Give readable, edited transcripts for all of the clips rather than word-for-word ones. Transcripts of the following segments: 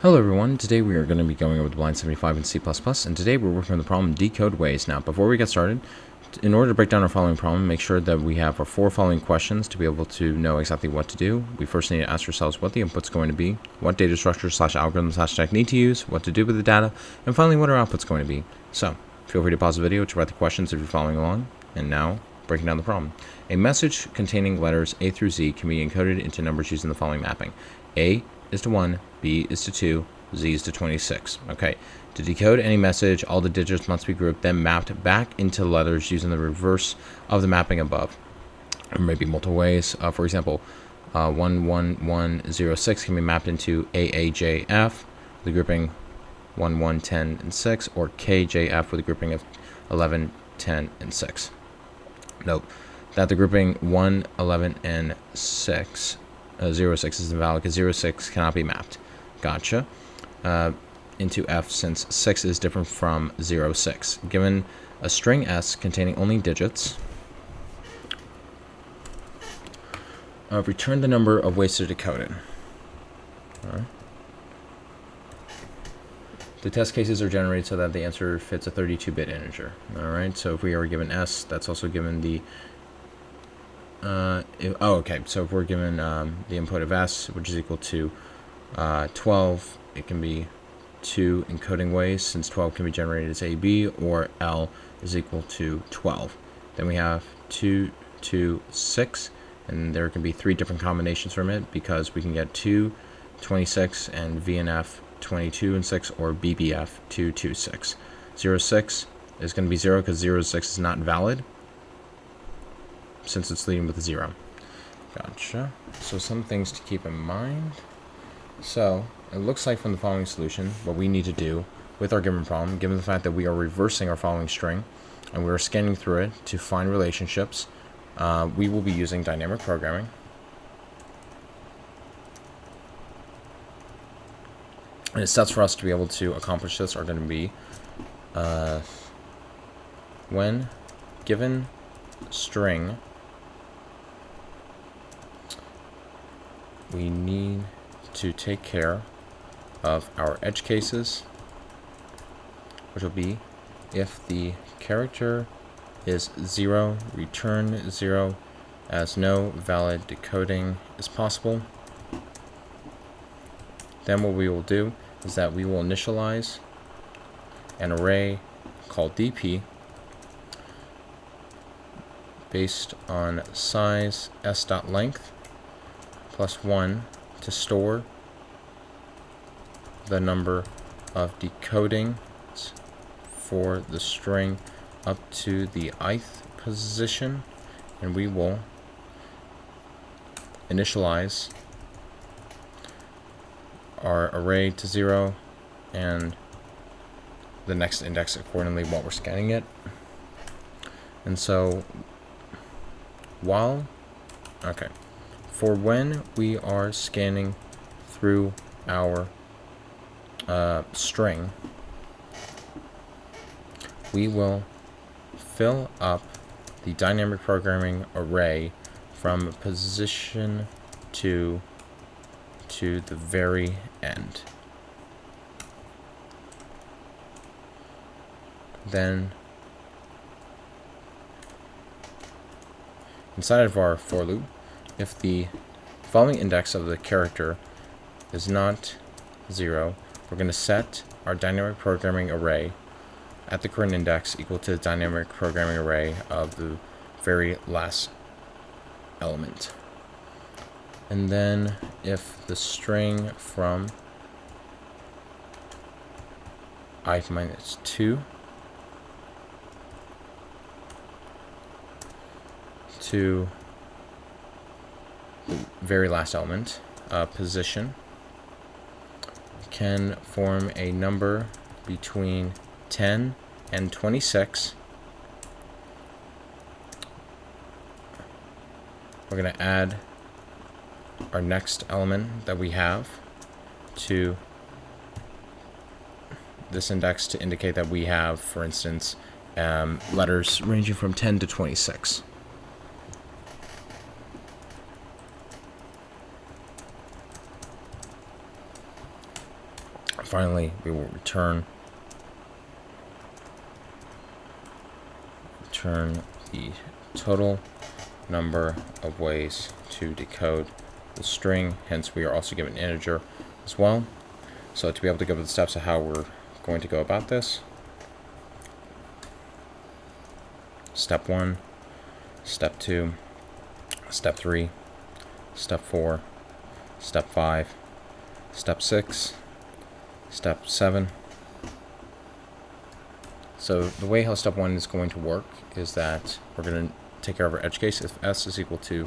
Hello everyone, today we are going to be going over the Blind 75 in C++, and today we're working on the problem Decode Ways. Now, before we get started, in order to break down our following problem, make sure that we have our 4 following questions to be able to know exactly what to do. We first need to ask ourselves what the input's going to be, what data structure / algorithm / technique to use, what to do with the data, and finally what our output's going to be. So, feel free to pause the video to write the questions if you're following along, and now, breaking down the problem. A message containing letters A through Z can be encoded into numbers using the following mapping. A is to 1, B is to 2, Z is to 26. Okay, to decode any message, all the digits must be grouped, then mapped back into letters using the reverse of the mapping above. There may be multiple ways. For example, 11106 can be mapped into AAJF with the grouping 1, 1, 10, and 6, or KJF with a grouping of 11, 10, and 6. Note that the grouping 1, 11, and 6, 06 is invalid because 06 cannot be mapped. Gotcha. Into F since 6 is different from 06. Given a string S containing only digits, return the number of ways to decode it. Alright. The test cases are generated so that the answer fits a 32-bit integer. Alright, so if we are given S, that's also given the okay, so if we're given the input of S, which is equal to 12, it can be 2 encoding ways, since 12 can be generated as AB, or L is equal to 12. Then we have 2, 2, 6, and there can be 3 different combinations from it, because we can get 2, 26, and VNF 22 and 6, or BBF 2, 2, 6. 06 is going to be 0 because 06 is not valid, since it's leading with a 0. Gotcha. So some things to keep in mind. So it looks like from the following solution, what we need to do with our given problem, given the fact that we are reversing our following string and we are scanning through it to find relationships, we will be using dynamic programming. And the steps for us to be able to accomplish this are going to be when given string, we need to take care of our edge cases, which will be if the character is 0, return 0, as no valid decoding is possible. Then what we will do is that we will initialize an array called DP based on size s.length plus 1 to store the number of decodings for the string up to the ith position, and we will initialize our array to 0 and the next index accordingly while we're scanning it. And so for when we are scanning through our string, we will fill up the dynamic programming array from position to the very end. Then inside of our for loop, if the following index of the character is not 0, we're going to set our dynamic programming array at the current index equal to the dynamic programming array of the very last element. And then if the string from I minus 2 to the very last element, position, can form a number between 10 and 26. We're going to add our next element that we have to this index to indicate that we have, for instance, letters ranging from 10 to 26. Finally, we will return the total number of ways to decode the string. Hence, we are also given an integer as well. So to be able to go over the steps of how we're going to go about this, step 1, step 2, step 3, step 4, step 5, step 6, step 7. So the way how step 1 is going to work is that we're going to take care of our edge case. If s is equal to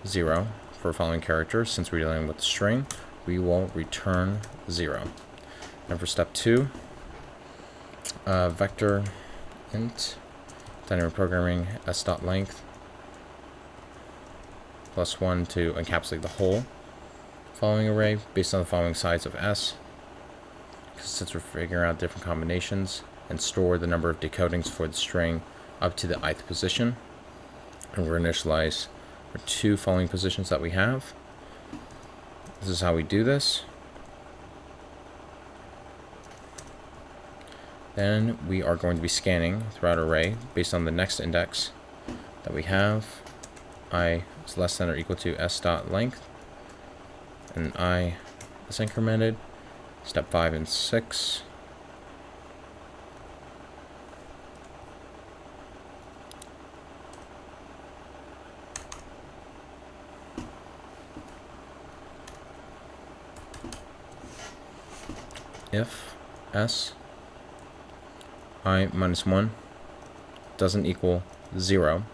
0 for following characters, since we're dealing with the string, we will return 0. And for step 2, vector int dynamic programming s.length plus 1 to encapsulate the whole following array based on the following size of s, since we're figuring out different combinations, and store the number of decodings for the string up to the ith position. And we're going to initialize our 2 following positions that we have. This is how we do this. Then we are going to be scanning throughout our array based on the next index that we have. I is less than or equal to s.length, and I is incremented. Step 5 and 6. If s I minus 1 doesn't equal 0,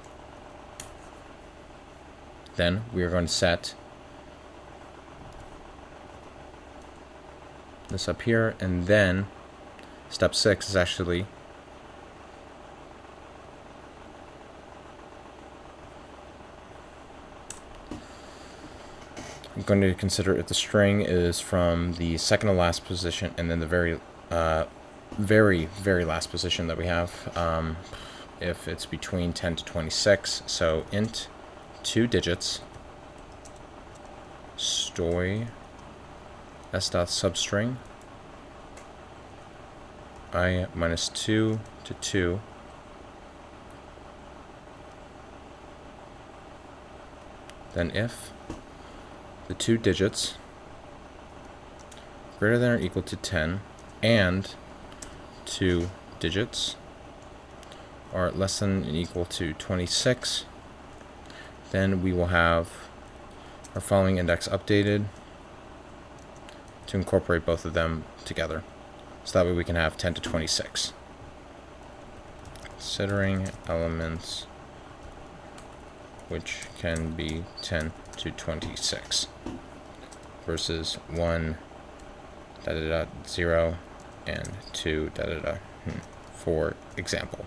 then we are going to set this up here, and then step 6 is actually I'm going to consider if the string is from the second to last position and then the very last position that we have, if it's between 10 to 26. So int 2 digits stoy s.substring I minus 2 to 2 then if the 2 digits greater than or equal to 10 and 2 digits are less than and equal to 26, then we will have our following index updated to incorporate both of them together. So that way we can have 10 to 26. Considering elements which can be 10 to 26 versus 1 0 and 2 for example.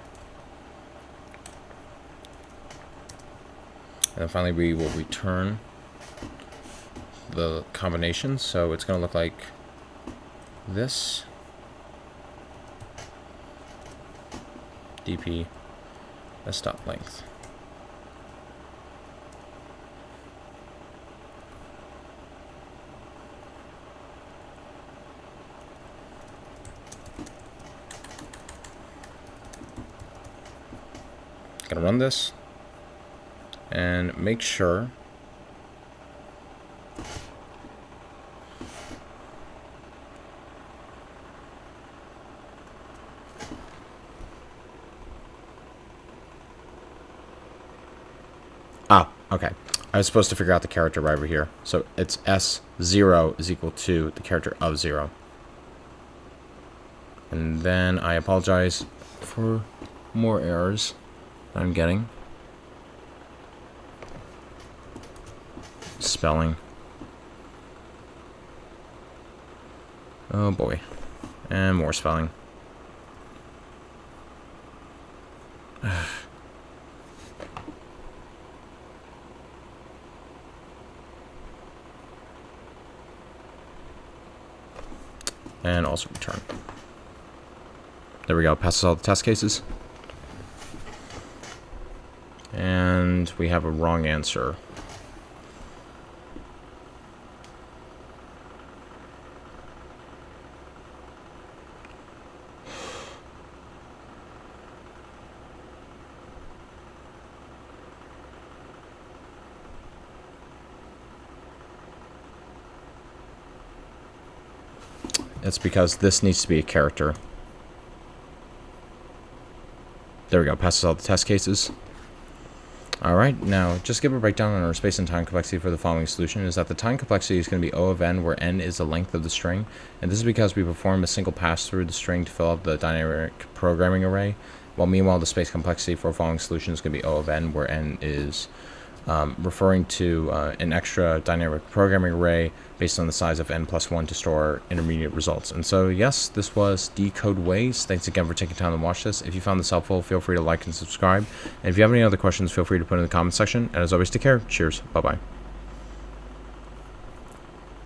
And then finally we will return the combination, so it's going to look like this. dp s.length. Gonna run this and make sure okay. I was supposed to figure out the character right over here. So it's S0 is equal to the character of 0. And then I apologize for more errors that I'm getting. Spelling. Oh boy. And more spelling. And also return. There we go. Passes all the test cases. And we have a wrong answer. It's because this needs to be a character. There we go, passes all the test cases. Alright, now just give a breakdown on our space and time complexity for the following solution is that the time complexity is going to be O of n, where n is the length of the string, and this is because we perform a single pass through the string to fill up the dynamic programming array, while meanwhile the space complexity for the following solution is going to be O of n, where n is referring to an extra dynamic programming array based on the size of n+1 to store intermediate results. And so, yes, this was Decode Ways. Thanks again for taking time to watch this. If you found this helpful, feel free to like and subscribe. And if you have any other questions, feel free to put in the comment section. And as always, take care. Cheers. Bye-bye.